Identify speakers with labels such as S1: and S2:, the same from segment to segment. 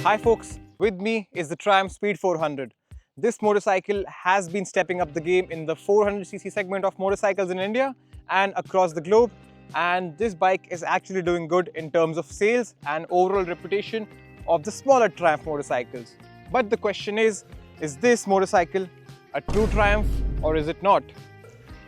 S1: Hi folks, with me is the Triumph Speed 400. This motorcycle has been stepping up the game in the 400cc segment of motorcycles in India and across the globe, and this bike is actually doing good in terms of sales and overall reputation of the smaller Triumph motorcycles. But the question is this motorcycle a true Triumph or is it not?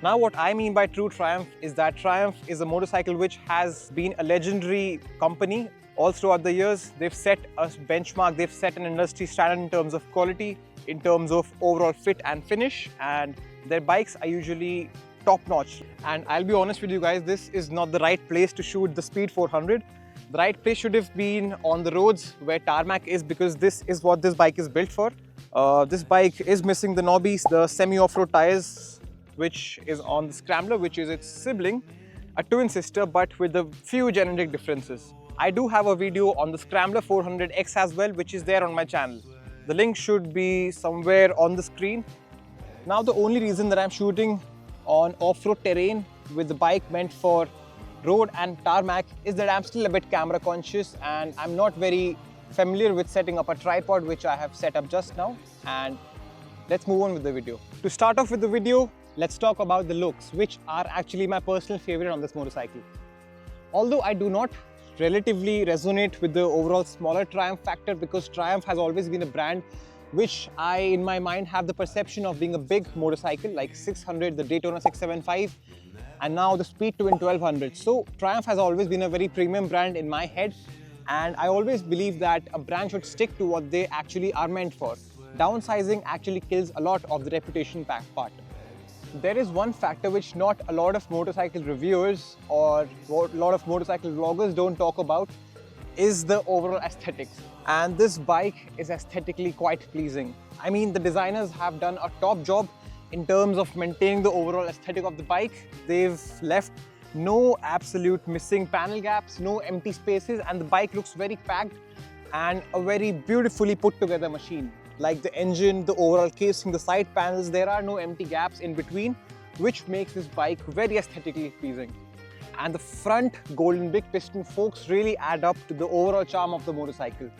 S1: Now what I mean by true Triumph is that Triumph is a motorcycle which has been a legendary company all throughout the years. They've set a benchmark, they've set an industry standard in terms of quality, in terms of overall fit and finish, and their bikes are usually top-notch. And I'll be honest with you guys, this is not the right place to shoot the Speed 400. The right place should have been on the roads where tarmac is, because this is what this bike is built for. This bike is missing the knobbies, the semi-off-road tires, which is on the Scrambler, which is its sibling, a twin sister, but with a few genetic differences. I do have a video on the Scrambler 400X as well, which is there on my channel. The link should be somewhere on the screen. Now the only reason that I'm shooting on off-road terrain with the bike meant for road and tarmac is that I'm still a bit camera conscious and I'm not very familiar with setting up a tripod, which I have set up just now. And let's move on with the video. To start off with the video, let's talk about the looks, which are actually my personal favorite on this motorcycle. Although I do not relatively resonate with the overall smaller Triumph factor, because Triumph has always been a brand which I, in my mind, have the perception of being a big motorcycle, like 600, the Daytona 675, and now the Speed Twin 1200. So Triumph has always been a very premium brand in my head, and I always believe that a brand should stick to what they actually are meant for. Downsizing actually kills a lot of the reputation part. There is one factor which not a lot of motorcycle reviewers or a lot of motorcycle vloggers don't talk about, is the overall aesthetics. And this bike is aesthetically quite pleasing. I mean, the designers have done a top job in terms of maintaining the overall aesthetic of the bike. They've left no absolute missing panel gaps, no empty spaces, and the bike looks very packed and a very beautifully put together machine. Like the engine, the overall casing, the side panels, there are no empty gaps in between, which makes this bike very aesthetically pleasing. And the front golden big piston forks really add up to the overall charm of the motorcycle.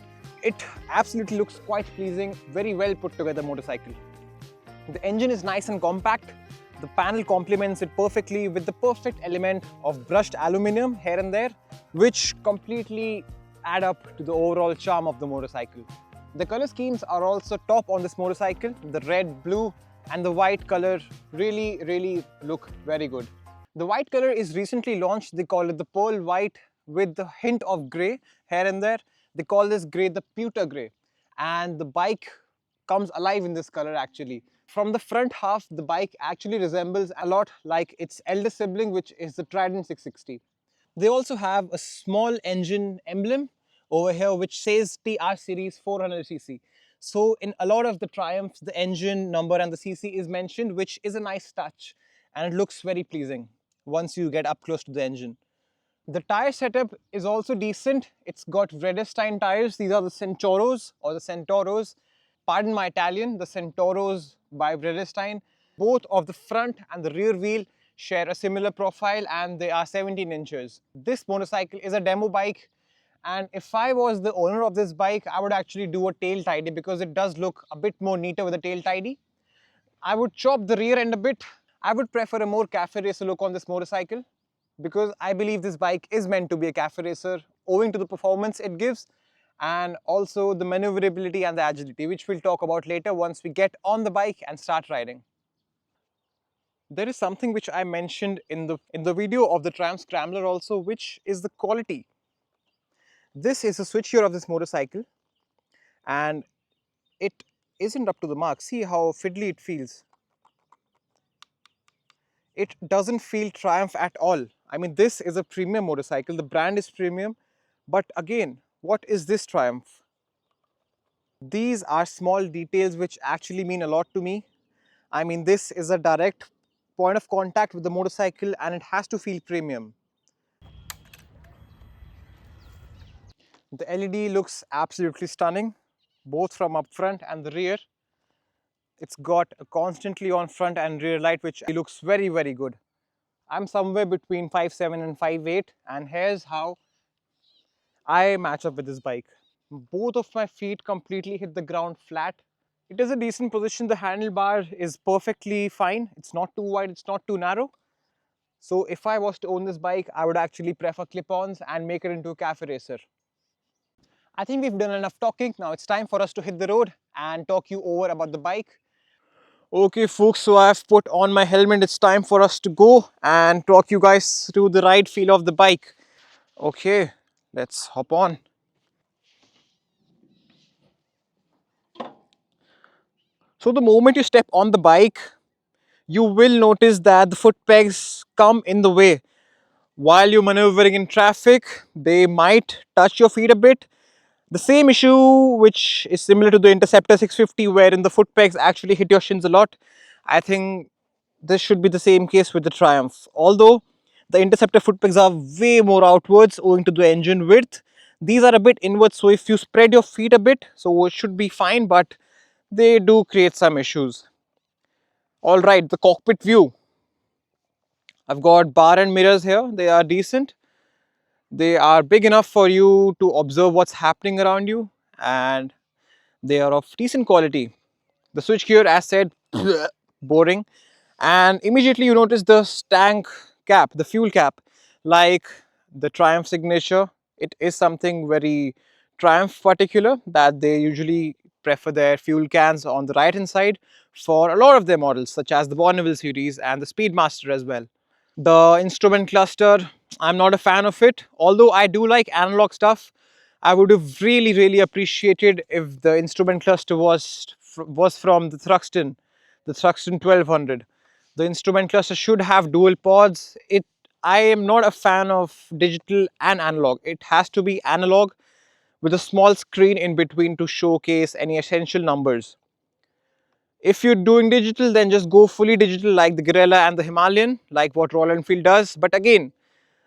S1: It absolutely looks quite pleasing, very well put together motorcycle. The engine is nice and compact. The panel complements it perfectly with the perfect element of brushed aluminium here and there, which completely add up to the overall charm of the motorcycle. The color schemes are also top on this motorcycle. The red, blue and the white color really look very good. The white color is recently launched. They call it the pearl white with the hint of grey here and there. They call this grey the pewter grey. And the bike comes alive in this color actually. From the front half, the bike actually resembles a lot like its elder sibling, which is the Trident 660. They also have a small engine emblem over here which says TR series 400cc. So in a lot of the Triumphs, the engine number and the cc is mentioned, which is a nice touch and it looks very pleasing once you get up close to the engine. The tire setup is also decent. It's got Vredestein tires. These are the Centauros or the Centauros. Pardon my Italian, the Centauros by Vredestein. Both of the front and the rear wheel share a similar profile and they are 17 inches. This motorcycle is a demo bike, and if I was the owner of this bike, I would actually do a tail tidy because it does look a bit more neater with a tail tidy. I would chop the rear end a bit. I would prefer a more cafe racer look on this motorcycle because I believe this bike is meant to be a cafe racer owing to the performance it gives and also the maneuverability and the agility, which we'll talk about later once we get on the bike and start riding. There is something which I mentioned in the video of the Triumph Scrambler also, which is the quality. This is a switchgear of this motorcycle and it isn't up to the mark. See how fiddly it feels. It doesn't feel Triumph at all. I mean, this is a premium motorcycle. The brand is premium. But again, what is this Triumph? These are small details which actually mean a lot to me. I mean, this is a direct point of contact with the motorcycle and it has to feel premium. The LED looks absolutely stunning, both from up front and the rear. It's got a constantly on front and rear light, which looks very good. I'm somewhere between 5'7" and 5'8", and here's how I match up with this bike. Both of my feet completely hit the ground flat. It is a decent position. The handlebar is perfectly fine. It's not too wide, it's not too narrow. So if I was to own this bike, I would actually prefer clip-ons and make it into a cafe racer. I think we've done enough talking. Now it's time for us to hit the road and talk you over about the bike. Okay folks, so I've put on my helmet. It's time for us to go and talk you guys through the ride feel of the bike. Okay, let's hop on. So the moment you step on the bike, you will notice that the foot pegs come in the way. While you're maneuvering in traffic, they might touch your feet a bit. The same issue which is similar to the Interceptor 650 wherein the foot pegs actually hit your shins a lot. I think this should be the same case with the Triumph. Although the Interceptor foot pegs are way more outwards owing to the engine width, these are a bit inwards, so if you spread your feet a bit, so it should be fine, but they do create some issues. Alright, the cockpit view. I've got bar and mirrors here. They are decent. They are big enough for you to observe what's happening around you, and they are of decent quality. The switchgear, as said, boring. And immediately you notice the tank cap, the fuel cap, like the Triumph signature. It is something very Triumph particular that they usually prefer their fuel cans on the right hand side for a lot of their models, such as the Bonneville series and the Speedmaster as well. The instrument cluster, I'm not a fan of it. Although I do like analog stuff, I would have really appreciated if the instrument cluster was from the Thruxton 1200. The instrument cluster should have dual pods. I am not a fan of digital and analog. It has to be analog with a small screen in between to showcase any essential numbers. If you're doing digital, then just go fully digital like the Guerrilla and the Himalayan, like what Royal Enfield does. But again,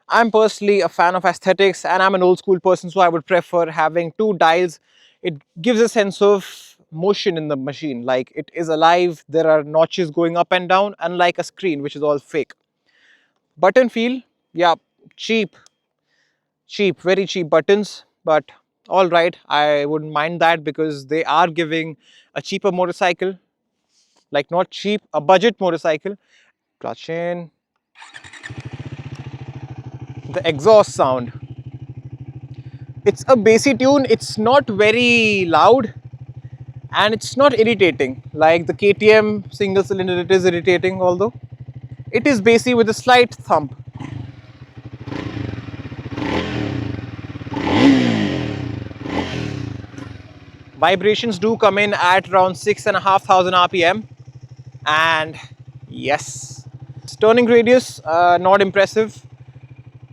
S1: I'm personally a fan of aesthetics and I'm an old school person, so I would prefer having two dials. It gives a sense of motion in the machine, like it is alive, there are notches going up and down, unlike a screen which is all fake. Button feel, yeah, cheap, very cheap buttons, but all right, I wouldn't mind that because they are giving a cheaper motorcycle, like not cheap, a budget motorcycle. Clutch in, the exhaust sound. It's a bassy tune, it's not very loud and it's not irritating. Like the KTM single cylinder, it is irritating, although it is bassy with a slight thump. Vibrations do come in at around 6,500 RPM, and yes, turning radius, not impressive.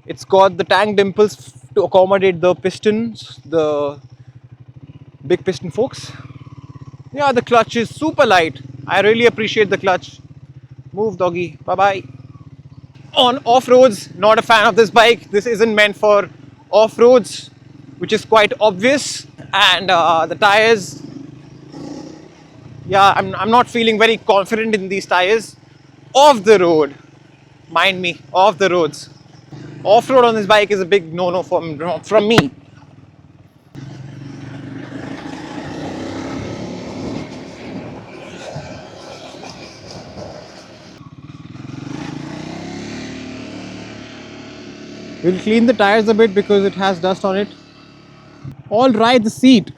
S1: It's got the tank dimples to accommodate the pistons, the big piston forks. Yeah, the clutch is super light. I really appreciate the clutch. Move, doggy. Bye bye. On off-roads, not a fan of this bike. This isn't meant for off-roads, which is quite obvious. And the tires, yeah, I'm not feeling very confident in these tires. Off the road, mind me, off the roads. Off-road on this bike is a big no-no from me. We'll clean the tires a bit because it has dust on it. All right, the seat.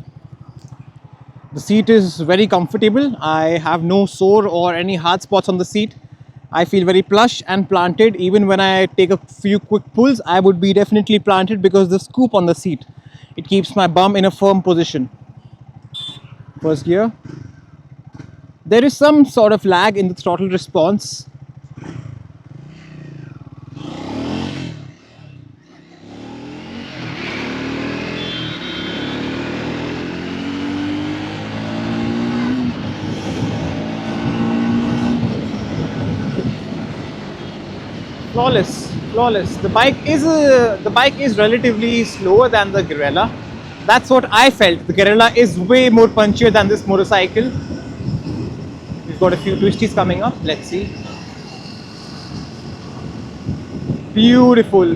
S1: The seat is very comfortable. I have no sore or any hard spots on the seat. I feel very plush and planted. Even when I take a few quick pulls, I would be definitely planted because the scoop on the seat, it keeps my bum in a firm position. First gear. There is some sort of lag in the throttle response. Flawless. The bike is relatively slower than the Guerrilla. That's what I felt. The Guerrilla is way more punchier than this motorcycle. We've got a few twisties coming up. Let's see. Beautiful.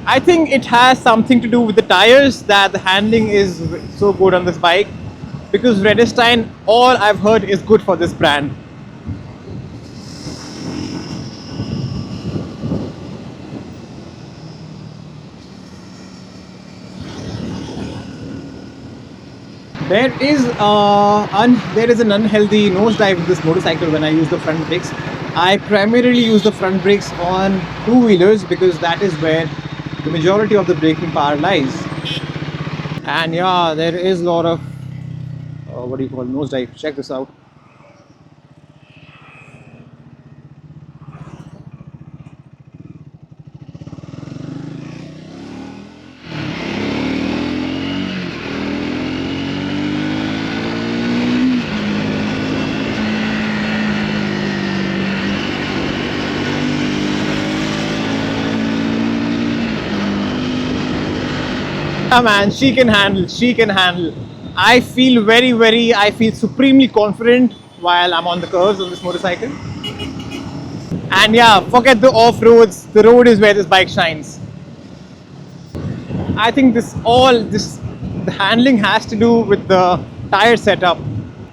S1: I think it has something to do with the tires that the handling is so good on this bike, because Redestein, all I've heard is good for this brand. There is an unhealthy nosedive with this motorcycle when I use the front brakes. I primarily use the front brakes on two-wheelers because that is where the majority of the braking power lies. And yeah, there is a lot of what do you call nosedive. Check this out. Yeah, man, she can handle. She can handle. I feel supremely confident while I'm on the curves of this motorcycle. And yeah, forget the off-roads. The road is where this bike shines. I think the handling has to do with the tire setup.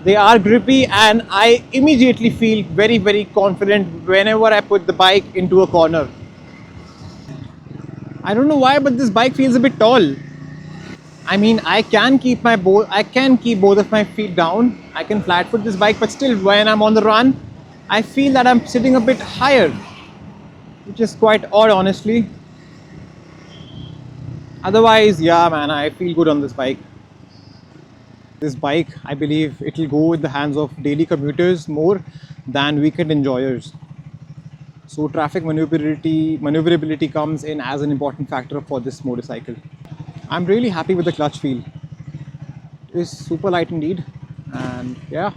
S1: They are grippy, and I immediately feel very confident whenever I put the bike into a corner. I don't know why, but this bike feels a bit tall. I mean, I can keep both of my feet down. I can flat foot this bike, but still, when I'm on the run, I feel that I'm sitting a bit higher, which is quite odd, honestly. Otherwise, yeah, man, I feel good on this bike. This bike, I believe, it'll go in the hands of daily commuters more than weekend enjoyers. So maneuverability comes in as an important factor for this motorcycle. I'm really happy with the clutch feel. It's super light indeed, and yeah,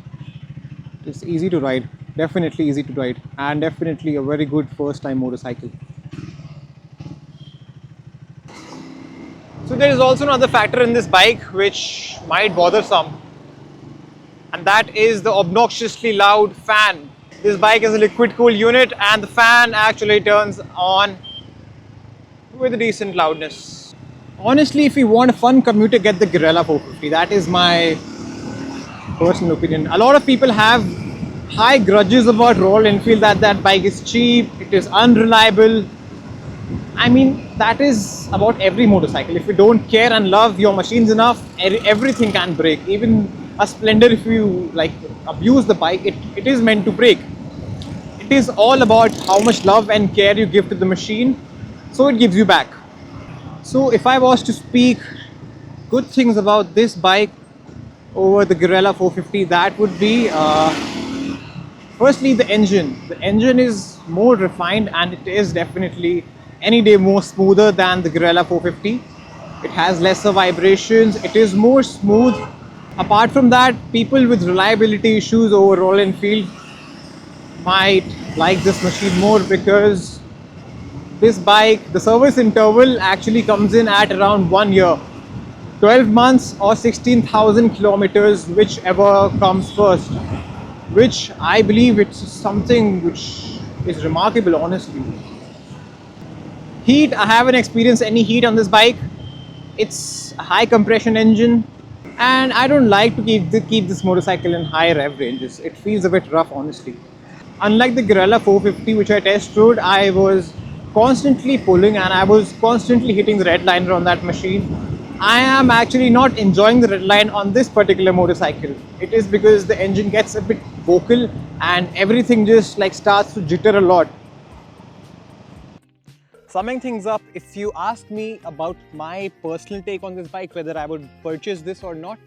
S1: it's easy to ride. Definitely easy to ride, and definitely a very good first time motorcycle. So there is also another factor in this bike which might bother some, and that is the obnoxiously loud fan. This bike is a liquid cooled unit, and the fan actually turns on with a decent loudness. Honestly, if you want a fun commuter, get the Guerrilla 450. That is my personal opinion. A lot of people have high grudges about Royal Enfield, that that bike is cheap, it is unreliable. I mean, that is about every motorcycle. If you don't care and love your machines enough, everything can break. Even a Splendor, if you like abuse the bike, it is meant to break. It is all about how much love and care you give to the machine, so it gives you back. So if I was to speak good things about this bike over the Guerrilla 450, that would be firstly the engine. The engine is more refined, and it is definitely any day more smoother than the Guerrilla 450. It has lesser vibrations, it is more smooth. Apart from that, people with reliability issues over Royal Enfield might like this machine more, because this bike, the service interval actually comes in at around 1 year. 12 months or 16,000 kilometers, whichever comes first, which I believe it's something which is remarkable, honestly. Heat, I haven't experienced any heat on this bike. It's a high compression engine, and I don't like to keep this motorcycle in high rev ranges. It feels a bit rough, honestly. Unlike the Guerrilla 450, which I test rode, I was constantly pulling and I was constantly hitting the red liner on that machine. I am actually not enjoying the red line on this particular motorcycle. It is because the engine gets a bit vocal and everything just like starts to jitter a lot. Summing things up, if you ask me about my personal take on this bike, whether I would purchase this or not,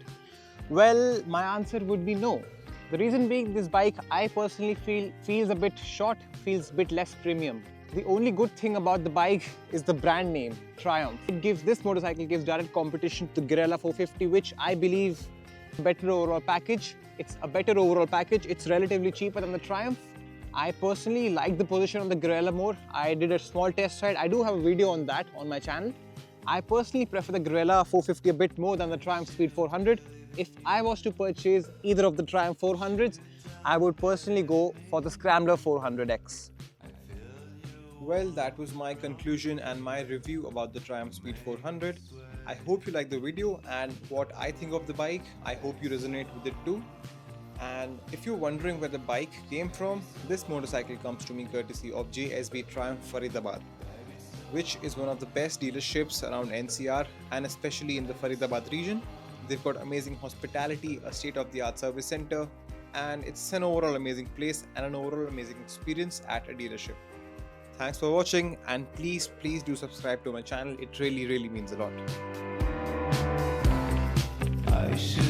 S1: well, my answer would be no. The reason being, this bike I personally feel feels a bit short, feels a bit less premium. The only good thing about the bike is the brand name, Triumph. This motorcycle gives direct competition to Guerrilla 450, which I believe a better overall package. It's a better overall package. It's relatively cheaper than the Triumph. I personally like the position on the Guerrilla more. I did a small test ride. I do have a video on that on my channel. I personally prefer the Guerrilla 450 a bit more than the Triumph Speed 400. If I was to purchase either of the Triumph 400s, I would personally go for the Scrambler 400X. Well, that was my conclusion and my review about the Triumph Speed 400. I hope you liked the video and what I think of the bike. I hope you resonate with it too. And if you're wondering where the bike came from, this motorcycle comes to me courtesy of JSB Triumph Faridabad, which is one of the best dealerships around NCR and especially in the Faridabad region. They've got amazing hospitality, a state-of-the-art service center, and it's an overall amazing place and an overall amazing experience at a dealership. Thanks for watching, and please do subscribe to my channel. It really means a lot.
S2: I should